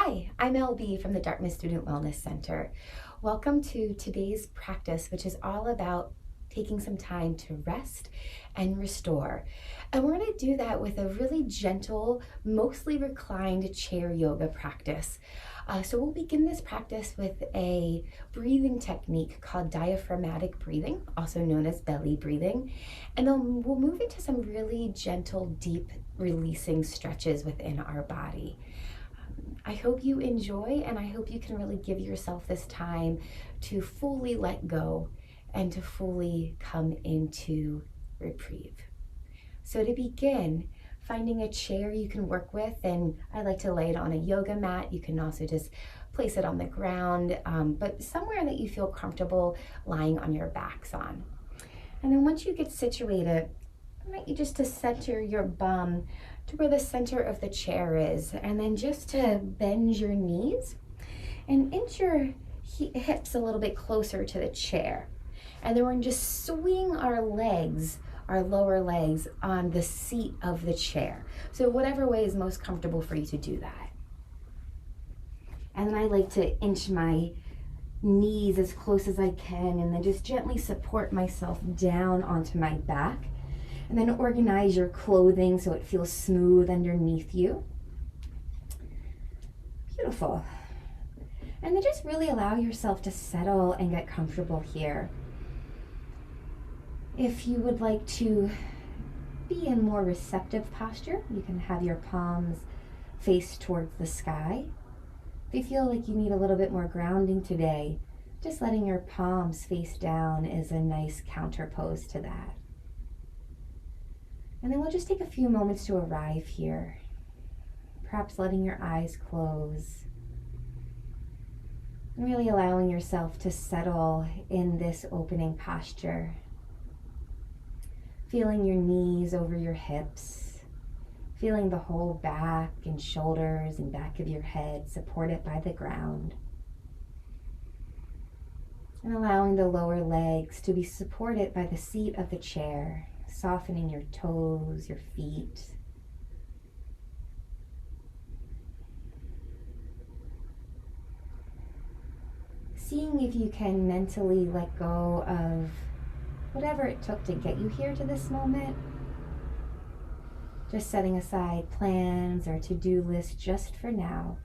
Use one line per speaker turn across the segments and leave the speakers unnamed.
Hi, I'm LB from the Dartmouth Student Wellness Center. Welcome to today's practice, which is all about taking some time to rest and restore. And we're going to do that with a really gentle, mostly reclined chair yoga practice. So we'll begin this practice with a breathing technique called diaphragmatic breathing, also known as belly breathing. And then we'll move into some really gentle, deep releasing stretches within our body. I hope you enjoy, and I hope you can really give yourself this time to fully let go and to fully come into reprieve. So to begin, finding a chair you can work with, and I like to lay it on a yoga mat. You can also just place it on the ground, but somewhere that you feel comfortable lying on your backs on. And then once you get situated, I want you just to center your bum to where the center of the chair is, and then just to bend your knees and inch your hips a little bit closer to the chair. And then we're going to just swing our legs, our lower legs, on the seat of the chair. So whatever way is most comfortable for you to do that. And then I like to inch my knees as close as I can, and then just gently support myself down onto my back. And then organize your clothing so it feels smooth underneath you. Beautiful. And then just really allow yourself to settle and get comfortable here. If you would like to be in more receptive posture, you can have your palms face towards the sky. If you feel like you need a little bit more grounding today, just letting your palms face down is a nice counter pose to that. And then we'll just take a few moments to arrive here, perhaps letting your eyes close, and really allowing yourself to settle in this opening posture. Feeling your knees over your hips, feeling the whole back and shoulders and back of your head supported by the ground. And allowing the lower legs to be supported by the seat of the chair, softening your toes, your feet. Seeing if you can mentally let go of whatever it took to get you here to this moment. Just setting aside plans or to-do lists just for now.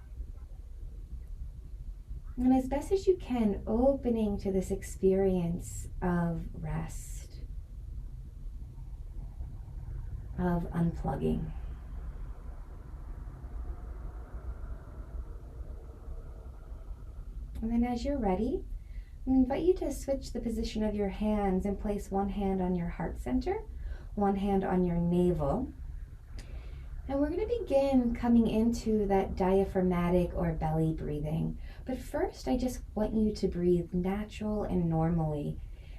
And as best as you can, opening to this experience of rest, of unplugging. And then as you're ready, I invite you to switch the position of your hands and place one hand on your heart center, one hand on your navel. And we're going to begin coming into that diaphragmatic or belly breathing. But first, I just want you to breathe natural and normally.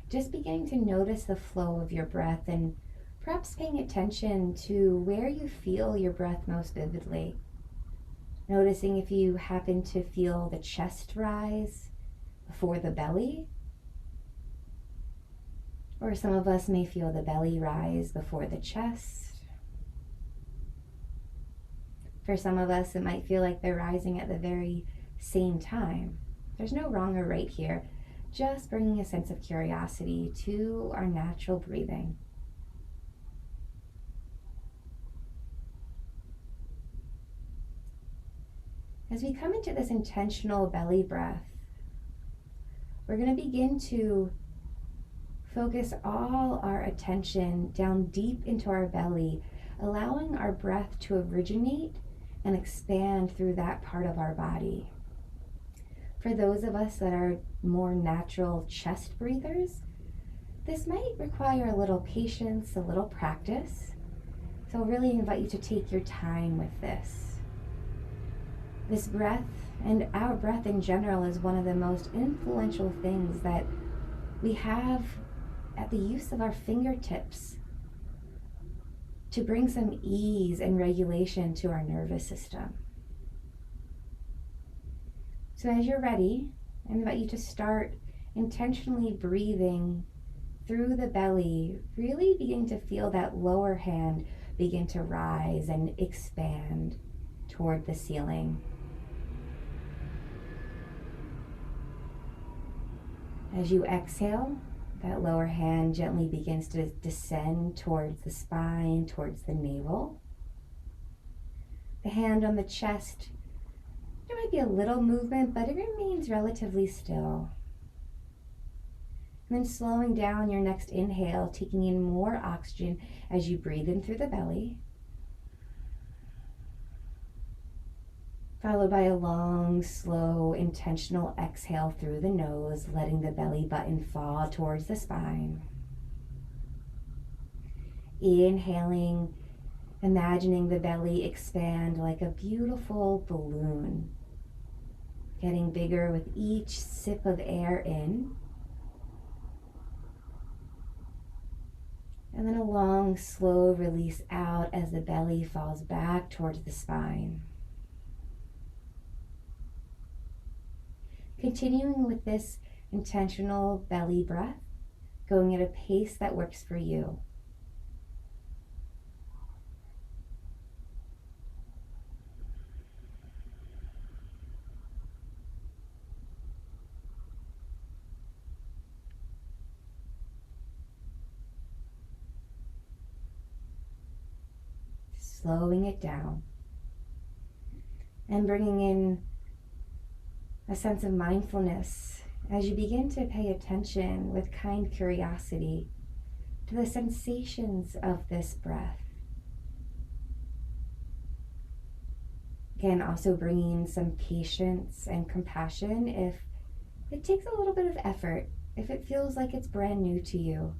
Just beginning to notice the flow of your breath and perhaps paying attention to where you feel your breath most vividly. Noticing if you happen to feel the chest rise before the belly, or some of us may feel the belly rise before the chest. For some of us, it might feel like they're rising at the very same time. There's no wrong or right here, just bringing a sense of curiosity to our natural breathing. As we come into this intentional belly breath, we're going to begin to focus all our attention down deep into our belly, allowing our breath to originate and expand through that part of our body. For those of us that are more natural chest breathers, this might require a little patience, a little practice. So I really invite you to take your time with this. This breath, and our breath in general, is one of the most influential things that we have at the use of our fingertips to bring some ease and regulation to our nervous system. So as you're ready, I invite you to start intentionally breathing through the belly, really beginning to feel that lower hand begin to rise and expand toward the ceiling. As you exhale, that lower hand gently begins to descend towards the spine, towards the navel. The hand on the chest, there might be a little movement, but it remains relatively still. And then slowing down your next inhale, taking in more oxygen as you breathe in through the belly. Followed by a long, slow, intentional exhale through the nose, letting the belly button fall towards the spine. Inhaling, imagining the belly expand like a beautiful balloon, getting bigger with each sip of air in. And then a long, slow release out as the belly falls back towards the spine. Continuing with this intentional belly breath, going at a pace that works for you. Slowing it down and bringing in a sense of mindfulness as you begin to pay attention with kind curiosity to the sensations of this breath. Again, also bringing some patience and compassion if it takes a little bit of effort, if it feels like it's brand new to you.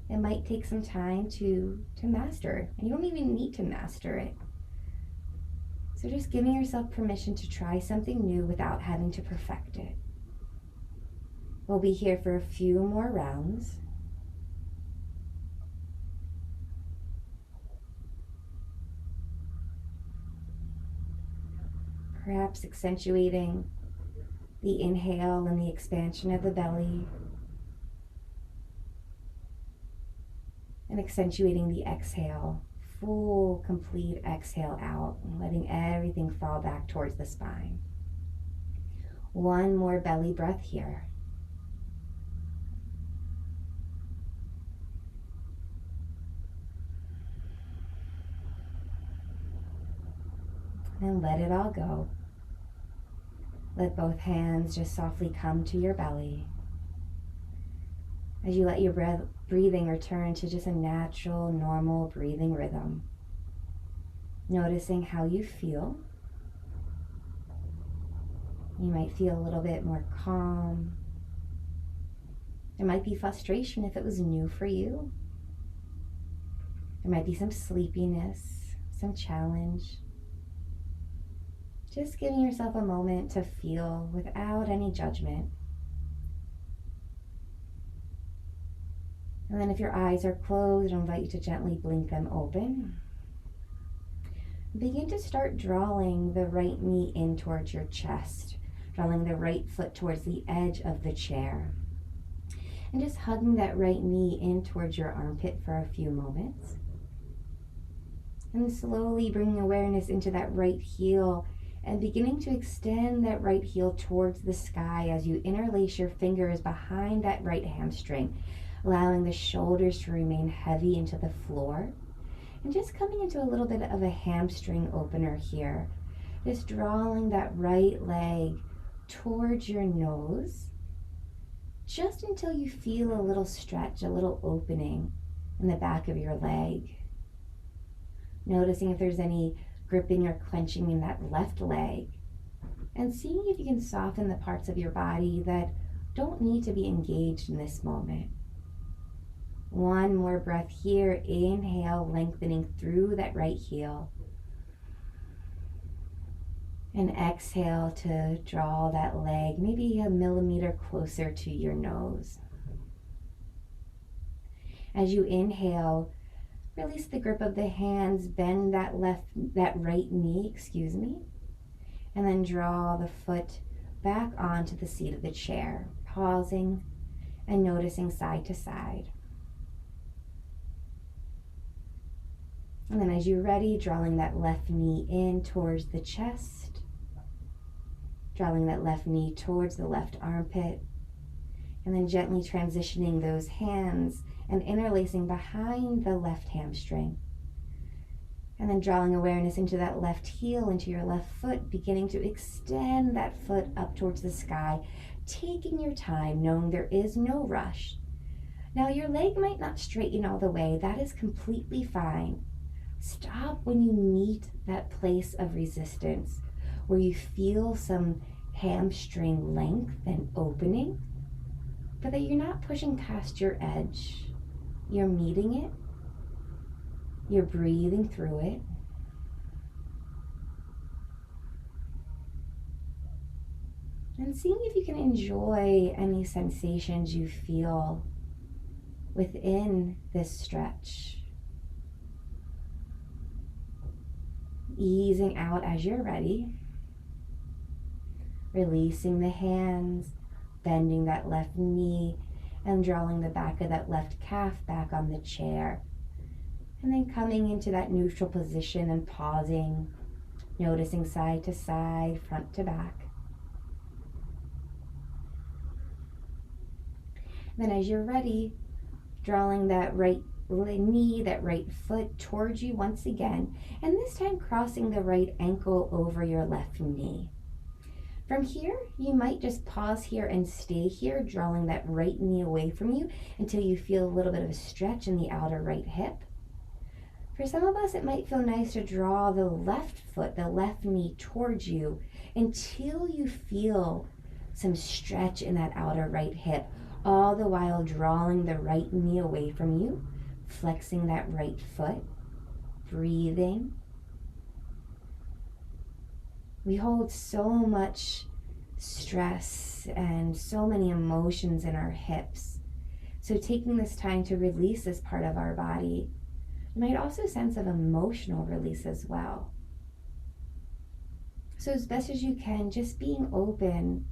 It might take some time to master, and you don't even need to master it. So just giving yourself permission to try something new without having to perfect it. We'll be here for a few more rounds. Perhaps accentuating the inhale and the expansion of the belly, and accentuating the exhale, full, complete exhale out, and letting everything fall back towards the spine. One more belly breath here. And let it all go. Let both hands just softly come to your belly. As you let your breathing return to just a natural, normal breathing rhythm. Noticing how you feel. You might feel a little bit more calm. There might be frustration if it was new for you. There might be some sleepiness, some challenge. Just giving yourself a moment to feel without any judgment. And then if your eyes are closed, I invite you to gently blink them open. Begin to start drawing the right knee in towards your chest, drawing the right foot towards the edge of the chair. And just hugging that right knee in towards your armpit for a few moments. And slowly bringing awareness into that right heel and beginning to extend that right heel towards the sky as you interlace your fingers behind that right hamstring, allowing the shoulders to remain heavy into the floor. And just coming into a little bit of a hamstring opener here. Just drawing that right leg towards your nose, just until you feel a little stretch, a little opening in the back of your leg. Noticing if there's any gripping or clenching in that left leg. And seeing if you can soften the parts of your body that don't need to be engaged in this moment. One more breath here. Inhale, lengthening through that right heel. And exhale to draw that leg maybe a millimeter closer to your nose. As you inhale, release the grip of the hands, bend that right knee, and then draw the foot back onto the seat of the chair, pausing and noticing side to side. And then as you're ready, drawing that left knee in towards the chest, drawing that left knee towards the left armpit, And then gently transitioning those hands and interlacing behind the left hamstring. And then drawing awareness into that left heel, into your left foot, beginning to extend that foot up towards the sky, taking your time, knowing there is no rush. Now your leg might not straighten all the way. That is completely fine. Stop when you meet that place of resistance where you feel some hamstring length and opening, but that you're not pushing past your edge. You're meeting it. You're breathing through it. And seeing if you can enjoy any sensations you feel within this stretch. Easing out as you're ready. Releasing the hands, bending that left knee, and drawing the back of that left calf back on the chair. And then coming into that neutral position and pausing, noticing side to side, front to back. Then as you're ready, drawing that right knee, that right foot towards you once again, and this time crossing the right ankle over your left knee. From here, you might just pause here and stay here, drawing that right knee away from you until you feel a little bit of a stretch in the outer right hip. For some of us, it might feel nice to draw the left foot, the left knee towards you until you feel some stretch in that outer right hip, all the while drawing the right knee away from you, flexing that right foot, breathing. We hold so much stress and so many emotions in our hips. So taking this time to release this part of our body, you might also sense an emotional release as well. So as best as you can, just being open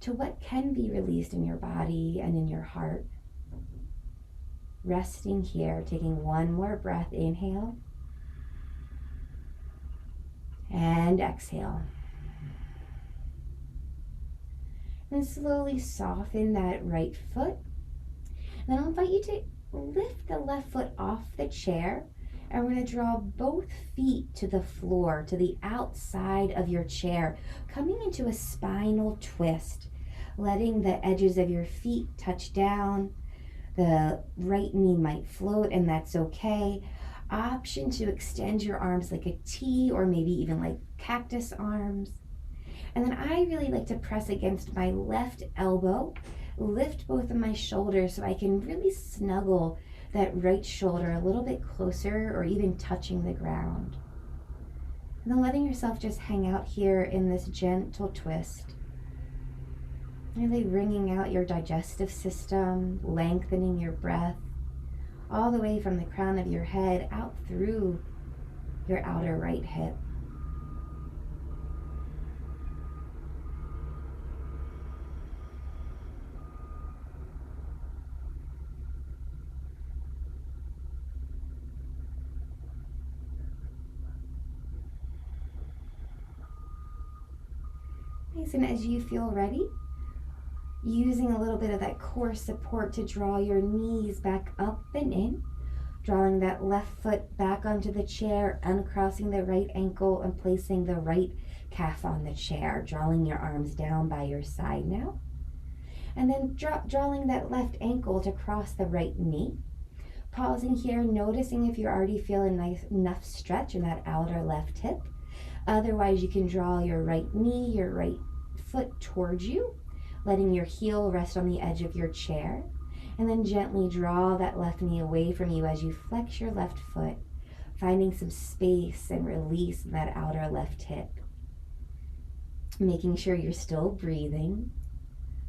to what can be released in your body and in your heart. Resting here, taking one more breath, inhale and exhale. And slowly soften that right foot. Then I'll invite you to lift the left foot off the chair, and we're going to draw both feet to the floor, to the outside of your chair, coming into a spinal twist, letting the edges of your feet touch down. The right knee might float, and that's okay. Option to extend your arms like a T, or maybe even like cactus arms. And then I really like to press against my left elbow, lift both of my shoulders so I can really snuggle that right shoulder a little bit closer, or even touching the ground. And then letting yourself just hang out here in this gentle twist. Really wringing out your digestive system, lengthening your breath, all the way from the crown of your head out through your outer right hip. Nice, and as you feel ready, using a little bit of that core support to draw your knees back up and in, drawing that left foot back onto the chair, uncrossing the right ankle and placing the right calf on the chair, drawing your arms down by your side now. And then drawing that left ankle to cross the right knee. Pausing here, noticing if you're already feeling nice enough stretch in that outer left hip. Otherwise, you can draw your right knee, your right foot towards you, letting your heel rest on the edge of your chair, and then gently draw that left knee away from you as you flex your left foot, finding some space and release in that outer left hip. Making sure you're still breathing,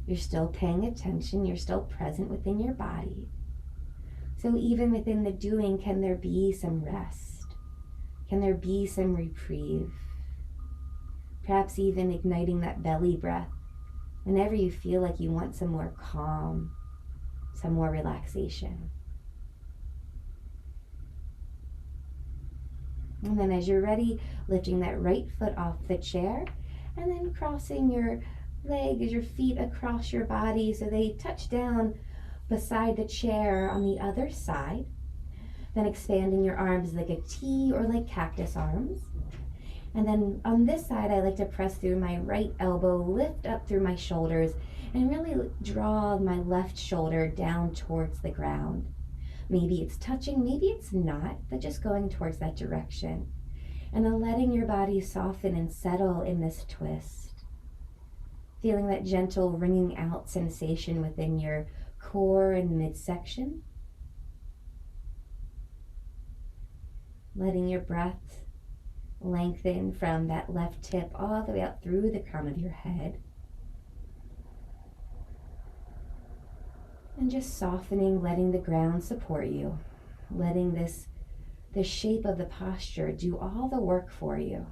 you're still paying attention, you're still present within your body. So even within the doing, can there be some rest? Can there be some reprieve? Perhaps even igniting that belly breath whenever you feel like you want some more calm, some more relaxation. And then as you're ready, lifting that right foot off the chair, and then crossing your leg, your feet across your body so they touch down beside the chair on the other side. Then expanding your arms like a T or like cactus arms. And then on this side, I like to press through my right elbow, lift up through my shoulders, and really draw my left shoulder down towards the ground. Maybe it's touching, maybe it's not, but just going towards that direction. And then letting your body soften and settle in this twist. Feeling that gentle wringing out sensation within your core and midsection. Letting your breath lengthen from that left tip all the way out through the crown of your head. And just softening, letting the ground support you. Letting the shape of the posture do all the work for you.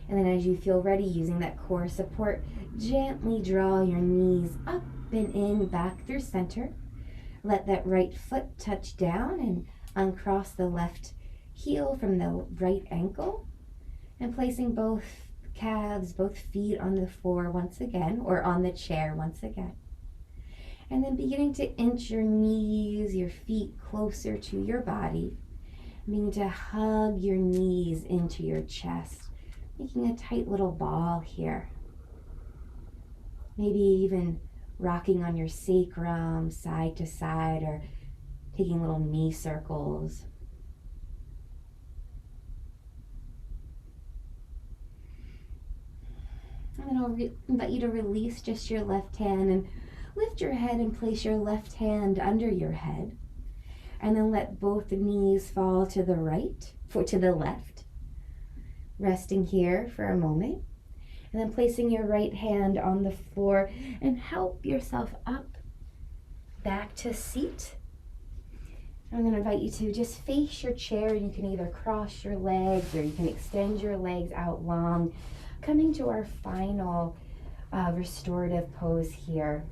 And then as you feel ready, using that core support, gently draw your knees up and in, back through center. Let that right foot touch down and uncross the left heel from the right ankle. And placing both calves, both feet on the floor once again, or on the chair once again. And then beginning to inch your knees, your feet closer to your body. Beginning to hug your knees into your chest. Making a tight little ball here. Maybe even rocking on your sacrum side to side or taking little knee circles. And then I'll invite you to release just your left hand and lift your head and place your left hand under your head. And then let both knees fall to the right, to the left. Resting here for a moment. And then placing your right hand on the floor and help yourself up back to seat. I'm going to invite you to just face your chair. You can either cross your legs or you can extend your legs out long. Coming to our final restorative pose here.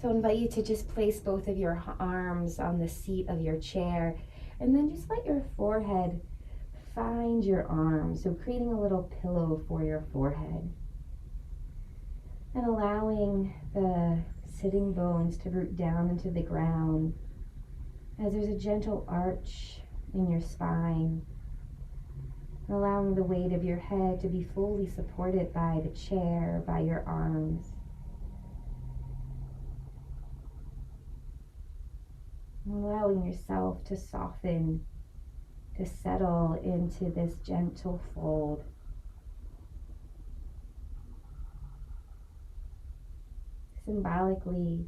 So I invite you to just place both of your arms on the seat of your chair and then just let your forehead find your arms. So creating a little pillow for your forehead. And allowing the sitting bones to root down into the ground as there's a gentle arch in your spine. And allowing the weight of your head to be fully supported by the chair, by your arms. And allowing yourself to soften, to settle into this gentle fold. Symbolically,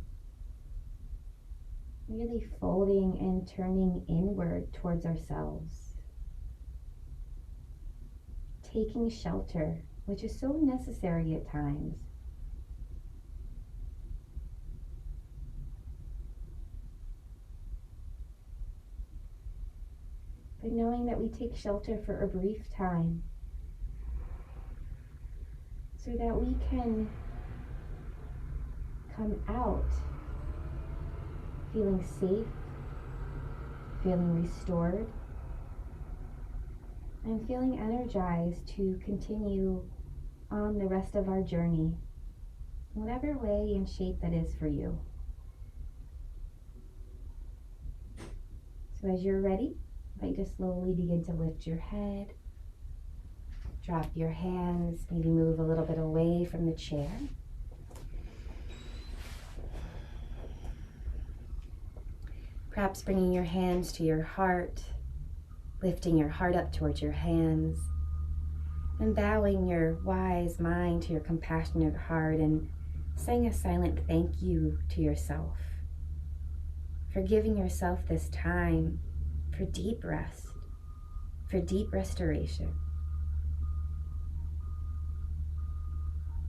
really folding and turning inward towards ourselves. Taking shelter, which is so necessary at times. But knowing that we take shelter for a brief time so that we can come out feeling safe, feeling restored, and feeling energized to continue on the rest of our journey, whatever way and shape that is for you. So as you're ready, I invite you to slowly begin to lift your head, drop your hands, maybe move a little bit away from the chair. Perhaps bringing your hands to your heart, lifting your heart up towards your hands, and bowing your wise mind to your compassionate heart and saying a silent thank you to yourself for giving yourself this time for deep rest, for deep restoration.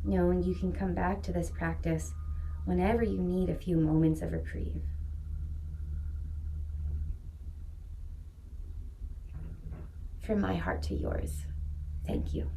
Knowing you can come back to this practice whenever you need a few moments of reprieve. From my heart to yours, thank you.